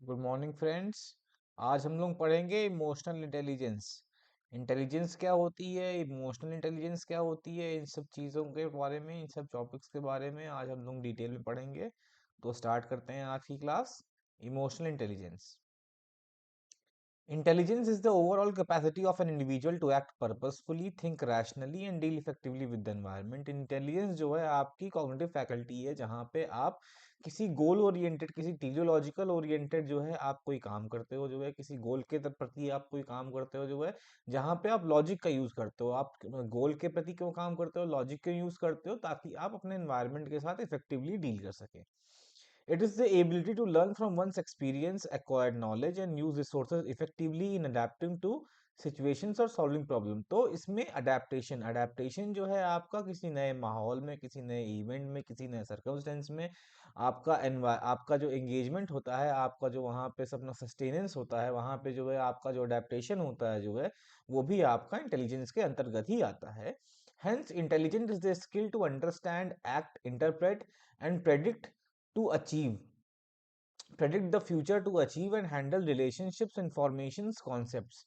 Good morning friends. आज हम लोग पढ़ेंगे इमोशनल इंटेलिजेंस। इंटेलिजेंस क्या होती है, इमोशनल इंटेलिजेंस क्या होती है, इन सब चीज़ों के बारे में, इन सब टॉपिक्स के बारे में आज हम लोग डिटेल में पढ़ेंगे। तो स्टार्ट करते हैं आज की class. Emotional intelligence. Intelligence is the overall capacity of an individual to act purposefully, think rationally and deal effectively with the environment. Intelligence जो है आपकी cognitive faculty है, जहाँ पे आप किसी गोल ओरिएंटेड, किसी टीलियोलॉजिकल ओरिएंटेड जो है आप कोई काम करते हो, जो है किसी गोल के प्रति आप कोई काम करते हो, जो है जहाँ पे आप लॉजिक का यूज करते हो। आप गोल के प्रति क्यों काम करते हो, लॉजिक क्यों यूज करते हो, ताकि आप अपने एनवायरनमेंट के साथ इफेक्टिवली डील कर सके। It is the ability to learn from one's experience, acquired knowledge and use resources effectively in adapting to situations और solving problem। तो इसमें अडेप्टेशन जो है आपका किसी नए माहौल में, किसी नए इवेंट में, किसी नए सर्कमस्टेंस में आपका जो एंगेजमेंट होता है, आपका जो वहाँ पे अपना सस्टेनेंस होता है, वहाँ पे जो है आपका जो अडेप्टेशन होता है, जो है वो भी आपका इंटेलिजेंस के अंतर्गत ही आता है। Hence, intelligence is the skill to understand, act, interpret, and achieve predict the future to achieve and handle relationships informations concepts।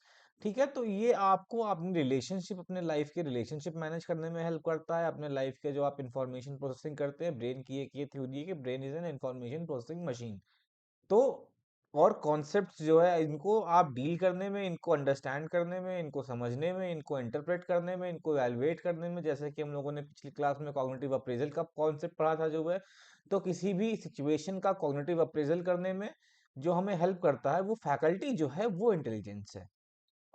ठीक है, तो ये आपको अपनी रिलेशनशिप, अपने लाइफ के रिलेशनशिप मैनेज करने में हेल्प करता है। अपने लाइफ के जो आप इंफॉर्मेशन प्रोसेसिंग करते हैं, ब्रेन की एक ये थ्योरी है कि brain is an information processing machine. तो और कॉन्सेप्ट्स जो है इनको आप डील करने में, इनको अंडरस्टैंड करने में, इनको समझने में, इनको इंटरप्रेट करने में, इनको एवेलुएट करने में, जैसे कि हम लोगों ने पिछली क्लास में कॉग्निटिव अप्रेजल का कॉन्सेप्ट पढ़ा था, जो है तो किसी भी सिचुएशन का कॉग्निटिव अप्रेजल करने में जो हमें हेल्प करता है, वो फैकल्टी जो है वो इंटेलिजेंस है।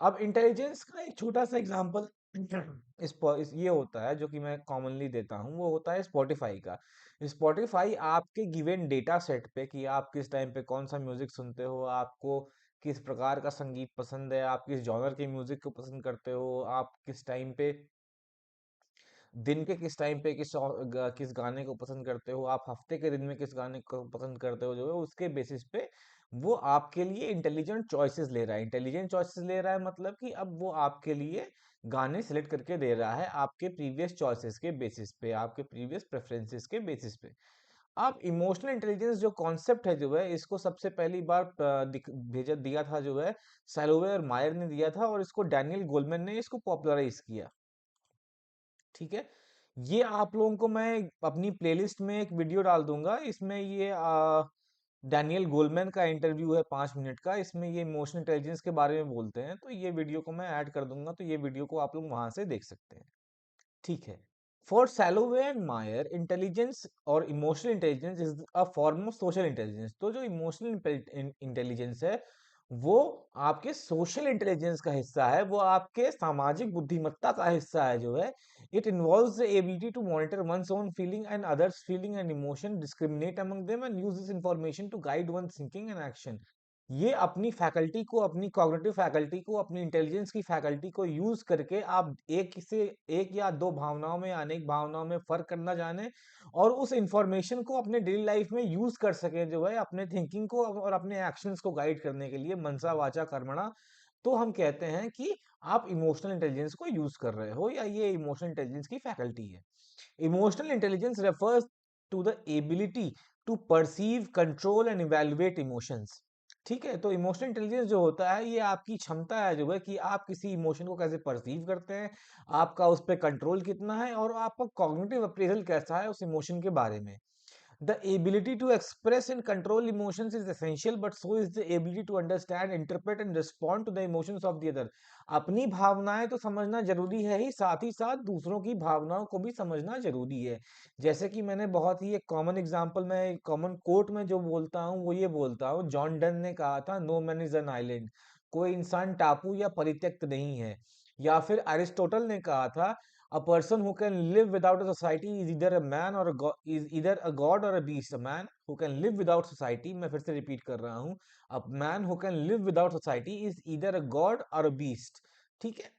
अब इंटेलिजेंस का एक छोटा सा एग्जांपल ये होता है, जो कि मैं कॉमनली देता हूँ, वो होता है स्पॉटिफाई का। स्पॉटिफाई आपके गिवन डेटा सेट पे कि आप किस टाइम पे कौन सा म्यूजिक सुनते हो, आपको किस प्रकार का संगीत पसंद है, आप किस जॉनर के म्यूजिक को पसंद करते हो, आप किस टाइम पे, दिन के किस टाइम पे किस गाने को पसंद करते हो, आप हफ्ते के दिन में किस गाने को पसंद करते हो, जो है उसके बेसिस पे वो आपके लिए इंटेलिजेंट चॉइसेस ले रहा है। इंटेलिजेंट चॉइसेस ले रहा है मतलब कि अब वो आपके लिए गाने सिलेक्ट करके दे रहा है आपके प्रीवियस चॉइसेस के बेसिस पे, आपके प्रीवियस प्रेफरेंसेस के बेसिस पे। आप इमोशनल इंटेलिजेंस जो कॉन्सेप्ट है, जो है इसको सबसे पहली बार भेजा दिया था, जो है सैलोवे और मायर ने दिया था, और इसको डैनियल गोलमैन ने इसको पॉपुलराइज किया। ठीक है, ये आप लोगों को मैं अपनी प्लेलिस्ट में एक वीडियो डाल दूंगा। इसमें ये डैनियल गोलमैन का इंटरव्यू है 5 मिनट का। इसमें ये इमोशनल इंटेलिजेंस के बारे में बोलते हैं, तो ये वीडियो को मैं ऐड कर दूंगा, तो ये वीडियो को आप लोग वहां से देख सकते हैं। ठीक है। फॉर सैलोवे एंड मायर, इंटेलिजेंस और emotional intelligence is a form of social intelligence. तो जो इमोशनल इंटेलिजेंस है, वो आपके सोशल इंटेलिजेंस का हिस्सा है, वो आपके सामाजिक बुद्धिमत्ता का हिस्सा है, जो है it involves the ability to monitor one's own feeling and others feeling and emotion, discriminate among them and use this information to guide one thinking and action. ये अपनी फैकल्टी को, अपनी कॉग्निटिव फैकल्टी को, अपनी इंटेलिजेंस की faculty को use करके आप एक या दो भावनाओं में, अनेक भावनाओं में फर्क करना जाने, और उस इंफॉर्मेशन को अपने डेली लाइफ में यूज कर सके, जो है अपने थिंकिंग को और अपने एक्शंस को गाइड करने के लिए, मनसा वाचा कर्मणा। तो हम कहते हैं कि आप इमोशनल इंटेलिजेंस को यूज कर रहे हो, या ये इमोशनल इंटेलिजेंस की फैकल्टी है। Emotional intelligence refers to the ability to perceive, control and evaluate emotions. ठीक है, तो इमोशनल इंटेलिजेंस जो होता है, ये आपकी क्षमता है, जो है कि आप किसी इमोशन को कैसे परसीव करते हैं, आपका उस पर कंट्रोल कितना है, और आपका कॉग्निटिव अप्रेजल कैसा है उस इमोशन के बारे में। The ability to express and control emotions is essential, but so is the ability to understand, interpret and respond to the emotions of the other। अपनी भावनाएं तो समझना जरूरी है ही साथ दूसरों की भावनाओं को भी समझना जरूरी है। जैसे कि मैंने बहुत ही एक कॉमन एग्जांपल में, एक कॉमन कोट में जो बोलता हूँ, वो ये बोलता हूँ, जॉन डन ने कहा था, no man is an island. कोई इंसान टापू या परित्यक्त नहीं है। या फिर अरिस्टोटल ने कहा था, a person who can live without a society is either a man or a god, is either a god or a beast। A man who can live without society, मैं फिर से रिपीट कर रहा हूँ, a man who can live without society is either a god or a beast। ठीक है,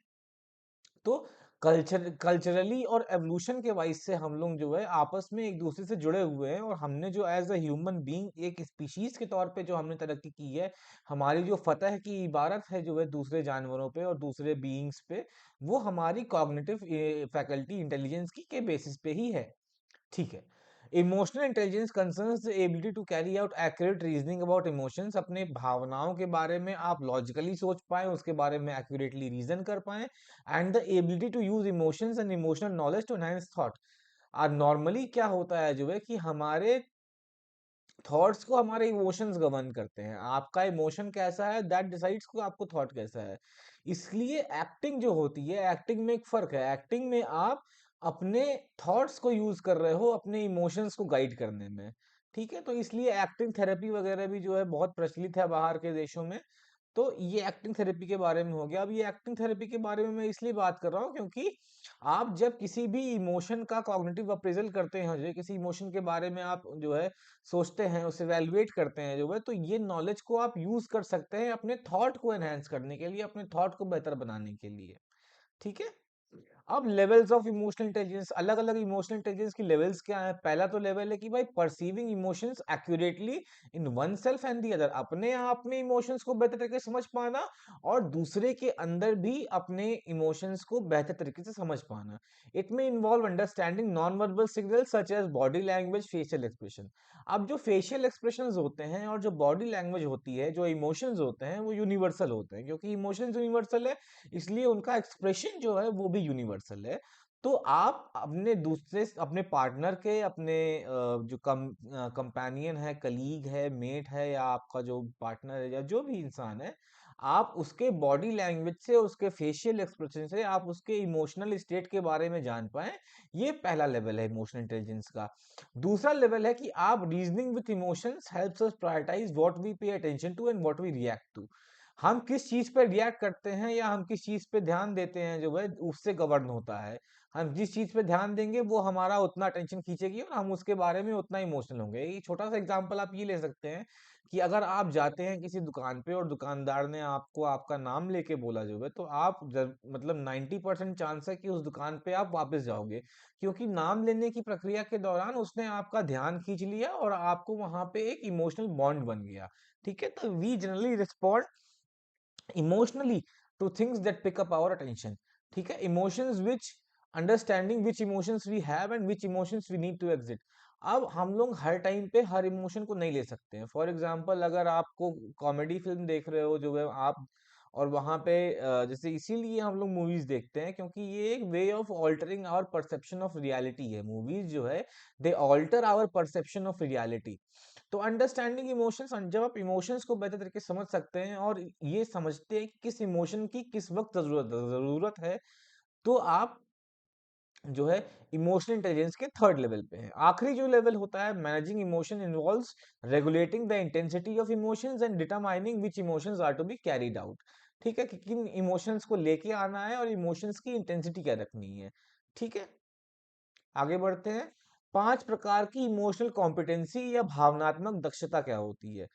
तो culturally और एवोल्यूशन के वाइज से हम लोग जो है आपस में एक दूसरे से जुड़े हुए हैं, और हमने जो एज अ ह्यूमन बीइंग एक स्पीशीज के तौर पे जो हमने तरक्की की है, हमारी जो फतह की इबारत है, जो है दूसरे जानवरों पे और दूसरे बीइंग्स पे, वो हमारी कॉग्निटिव फैकल्टी इंटेलिजेंस की के बेसिस पे ही है। ठीक है। Emotional intelligence concerns the ability to carry out accurate reasoning about emotions. अपने भावनाओं के बारे में आप लॉजिकली सोच पाए, उसके बारे में एक्यूरेटली रीजन कर पाए। And the ability to use emotions and emotional knowledge to enhance thought. Normally क्या होता है जो है कि हमारे थॉट्स को हमारे इमोशंस गवर्न करते हैं। आपका इमोशन कैसा है दैट डिसाइड्स को आपको थॉट कैसा है। इसलिए एक्टिंग जो होती है, एक्टिंग में एक फर्क है। एक्टिंग में आप अपने थॉट्स को यूज कर रहे हो अपने इमोशंस को गाइड करने में। ठीक है, तो इसलिए एक्टिंग थेरेपी वगैरह भी जो है बहुत प्रचलित है बाहर के देशों में। तो ये एक्टिंग थेरेपी के बारे में हो गया। अब ये एक्टिंग थेरेपी के बारे में मैं इसलिए बात कर रहा हूँ क्योंकि आप जब किसी भी इमोशन का कॉग्निटिव अप्रेजल करते हैं, जो किसी इमोशन के बारे में आप जो है सोचते हैं, उसे वैल्यूएट करते हैं जो है, तो ये नॉलेज को आप यूज कर सकते हैं अपने थॉट को एनहांस करने के लिए, अपने थॉट को बेहतर बनाने के लिए। ठीक है। अब लेवल्स ऑफ इमोशनल इंटेलिजेंस, अलग अलग इमोशनल इंटेलिजेंस की लेवल्स क्या है। पहला तो लेवल है कि भाई perceiving emotions accurately in one self and the other. अपने आप में इमोशंस को बेहतर तरीके से समझ पाना और दूसरे के अंदर भी अपने इमोशंस को बेहतर तरीके से समझ पाना। इट में involve understanding non verbal signal such as body language, facial expression. अब जो फेशियल एक्सप्रेशंस होते हैं और जो बॉडी लैंग्वेज होती है, जो इमोशंस होते हैं, वो यूनिवर्सल होते हैं। क्योंकि इमोशंस यूनिवर्सल है, इसलिए उनका एक्सप्रेशन जो है वो भी यूनिवर्सल है। तो आप अपने दूसरे अपने पार्टनर के, अपने जो कंपेनियन है, कलीग है, मेट है, या आपका जो पार्टनर है या जो भी इंसान है, आप उसके बॉडी लैंग्वेज से, उसके फेशियल एक्सप्रेशन से आप उसके इमोशनल स्टेट के बारे में जान पाए। ये पहला लेवल है इमोशनल इंटेलिजेंस का। दूसरा लेवल है कि आप reasoning with emotions helps us prioritize what we pay attention to and what we react to. हम किस चीज पे रिएक्ट करते हैं या हम किस चीज पे ध्यान देते हैं जो है, उससे गवर्न होता है। हम जिस चीज पे ध्यान देंगे वो हमारा उतना अटेंशन खींचेगी और हम उसके बारे में उतना इमोशनल होंगे। एक छोटा सा एग्जांपल आप ये ले सकते हैं कि अगर आप जाते हैं किसी दुकान पे और दुकानदार ने आपको आपका नाम लेके बोला जो है, तो आप मतलब 90% चांस है कि उस दुकान पे आप वापस जाओगे। क्योंकि नाम लेने की प्रक्रिया के दौरान उसने आपका ध्यान खींच लिया और आपको वहां पे एक इमोशनल बॉन्ड बन गया। ठीक है, तो we generally respond emotionally to things that pick up our attention. ठीक है, emotions which understanding which emotions we have and which emotions we need to exit. अब हम लोग हर टाइम पे हर इमोशन को नहीं ले सकते हैं। फॉर एग्जांपल, अगर आपको कॉमेडी फिल्म देख रहे हो जो है आप, और वहां पे जैसे इसीलिए हम लोग मूवीज देखते हैं क्योंकि ये एक way of altering our perception of reality है। मूवीज जो है they alter our perception of reality. तो अंडरस्टैंडिंग इमोशंस, जब आप इमोशंस को बेहतर तरीके से समझ सकते हैं और ये समझते हैं कि किस इमोशन की किस वक्त जरूरत है, तो आप जो है इमोशनल इंटेलिजेंस के थर्ड लेवल पे है। आखिरी जो लेवल होता है managing emotion involves regulating the intensity of emotions and determining which emotions are to be carried out. ठीक है, कि किन इमोशंस को लेके आना है और इमोशंस की इंटेंसिटी क्या रखनी है। ठीक है, आगे बढ़ते हैं। 5 प्रकार की इमोशनल कॉम्पिटेंसी या भावनात्मक दक्षता क्या होती है।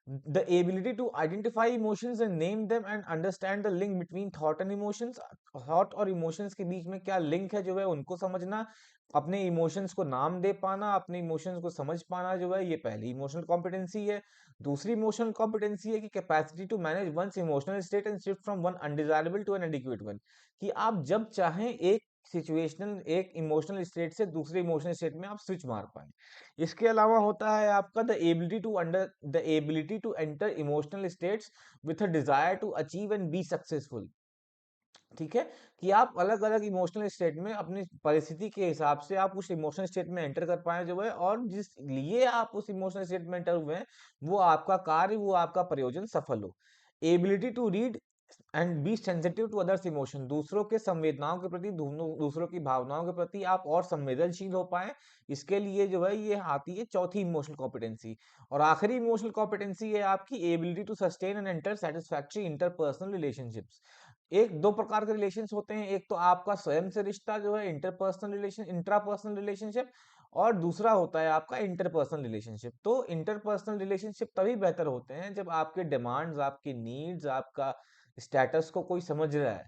The ability to identify emotions and name them and understand the link between thought and emotions. Thought और इमोशंस के बीच में क्या लिंक है जो है उनको समझना, अपने इमोशंस को नाम दे पाना, अपने इमोशंस को समझ पाना जो है, ये पहली इमोशनल कॉम्पिटेंसी है। दूसरी इमोशनल कॉम्पिटेंसी है कि capacity to manage one's emotional state and shift from one undesirable to an adequate one. कि आप जब चाहें एक सिचुएशनल, एक इमोशनल स्टेट से दूसरे इमोशनल स्टेट में आप स्विच मार पाए। इसके अलावा होता है आपका the ability to enter emotional states with a desire to achieve and be successful. ठीक है, कि आप अलग अलग इमोशनल स्टेट में अपनी परिस्थिति के हिसाब से आप उस इमोशनल स्टेट में एंटर कर पाए जो है, और जिस लिए आप उस इमोशनल स्टेट में एंटर हुए हैं वो आपका कार्य, वो आपका प्रयोजन सफल हो। Ability to read and be sensitive to others emotion, दूसरों के संवेदनाओं के प्रति, दूसरों की भावनाओं के प्रति आप और संवेदनशील हो पाए। इसके लिए जो है ये आती है चौथी इमोशनल कॉम्पिटेंसी। और आखिरी इमोशनल कॉम्पिटेंसी है आपकी ability to sustain and enter satisfactory interpersonal relationships. एक दो प्रकार के रिलेशंस होते हैं, एक तो आपका स्वयं से रिश्ता जो है इंटरपर्सनल रिलेशन, इंट्रापर्सनल रिलेशनशिप, और दूसरा होता है आपका इंटरपर्सनल रिलेशनशिप। तो इंटरपर्सनल रिलेशनशिप तभी बेहतर होते हैं जब आपके डिमांड्स, आपकी नीड्स, आपका स्टेटस को कोई समझ रहा है।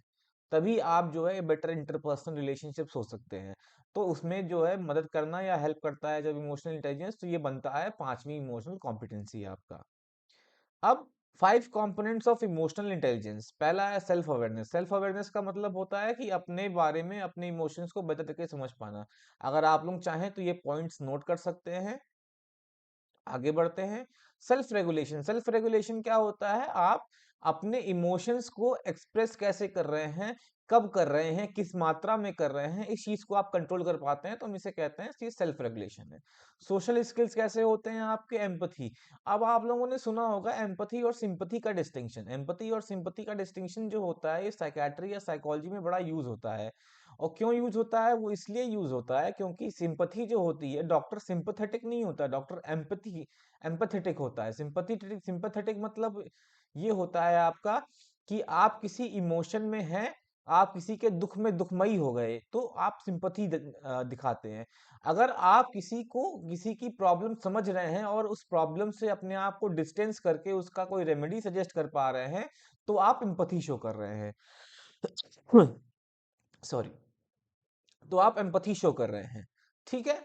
तभी आप जो है बेटर इंटरपर्सनल रिलेशनशिप्स हो सकते हैं। तो उसमें जो है मदद करना या हेल्प करता है जब इमोशनल इंटेलिजेंस, तो ये बनता है पांचवी इमोशनल कॉम्पिटेंसी आपका। अब 5 कंपोनेंट्स ऑफ इमोशनल इंटेलिजेंस। पहला है सेल्फ अवेयरनेस। सेल्फ अवेयरनेस का मतलब होता है कि अपने बारे में, अपने इमोशंस को बेहतर तरीके से समझ पाना। अगर आप लोग चाहें तो ये पॉइंट्स नोट कर सकते हैं। आगे बढ़ते हैं। Self regulation. सेल्फ रेगुलेशन क्या होता है? आप अपने इमोशंस को एक्सप्रेस कैसे कर रहे हैं, कब कर रहे हैं, किस मात्रा में कर रहे हैं, इस चीज को आप कंट्रोल कर पाते हैं, तो हम इसे कहते हैं ये सेल्फ रेगुलेशन है। सोशल स्किल्स कैसे होते हैं आपके? एम्पथी। अब आप लोगों ने सुना होगा एम्पथी और सिंपथी का डिस्टिंक्शन। एम्पथी और सिंपथी का डिस्टिंक्शन जो होता है, ये साइकेट्री या साइकोलॉजी में बड़ा यूज होता है। और क्यों यूज होता है? वो इसलिए यूज होता है क्योंकि सिंपथी जो होती है, डॉक्टर सिंपथेटिक नहीं होता, डॉक्टर एम्पथी एम्पथेटिक होता है। सिंपथेटिक सिंपथेटिक मतलब ये होता है आपका कि आप किसी इमोशन में हैं, आप किसी के दुख में दुखमयी हो गए, तो आप सिंपथी दिखाते हैं। अगर आप किसी की प्रॉब्लम समझ रहे हैं और उस प्रॉब्लम से अपने आप को डिस्टेंस करके उसका कोई रेमेडी सजेस्ट कर पा रहे हैं, तो आप एम्पथी शो कर रहे हैं। सॉरी। तो आप एम्पथी शो कर रहे हैं। ठीक है।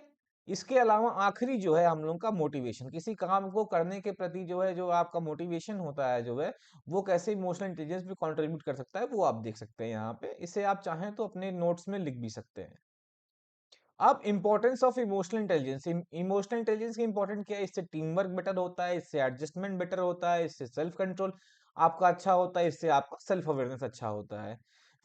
इसके अलावा आखिरी जो है हम लोग का मोटिवेशन। किसी काम को करने के प्रति जो है, जो आपका मोटिवेशन होता है जो है, वो कैसे इमोशनल इंटेलिजेंस भी कंट्रीब्यूट कर सकता है, वो आप देख सकते हैं यहाँ पे। इसे आप चाहें तो अपने नोट्स में लिख भी सकते हैं। अब importance of emotional intelligence. Emotional intelligence की इंपॉर्टेंट क्या है? इससे टीम वर्क बेटर होता है, इससे एडजस्टमेंट बेटर होता है, इससे सेल्फ कंट्रोल आपका अच्छा होता है, इससे आपका सेल्फ अवेयरनेस अच्छा होता है।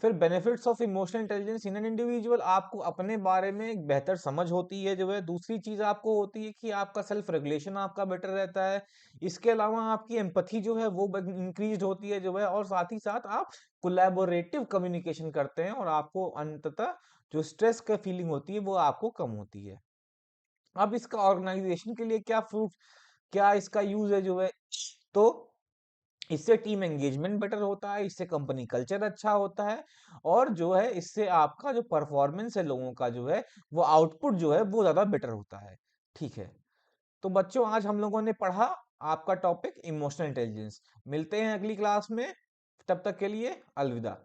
फिर benefits of emotional intelligence in an individual. आपको अपने बारे में एक बेहतर समझ होती है जो है। दूसरी चीज आपको होती है कि आपका सेल्फ रेगुलेशन आपका बेटर रहता है। इसके अलावा आपकी एम्पथी जो है वो इंक्रीज होती है जो है, और साथ ही साथ आप कोलैबोरेटिव कम्युनिकेशन करते हैं, और आपको अंततः जो स्ट्रेस का फीलिंग होती है वो आपको कम होती है। अब इसका ऑर्गेनाइजेशन के लिए क्या इसका यूज है जो है, तो इससे टीम एंगेजमेंट बेटर होता है, इससे कंपनी कल्चर अच्छा होता है, और जो है इससे आपका जो परफॉर्मेंस है लोगों का जो है, वो आउटपुट जो है वो ज्यादा बेटर होता है। ठीक है। तो बच्चों, आज हम लोगों ने पढ़ा आपका टॉपिक इमोशनल इंटेलिजेंस। मिलते हैं अगली क्लास में। तब तक के लिए अलविदा।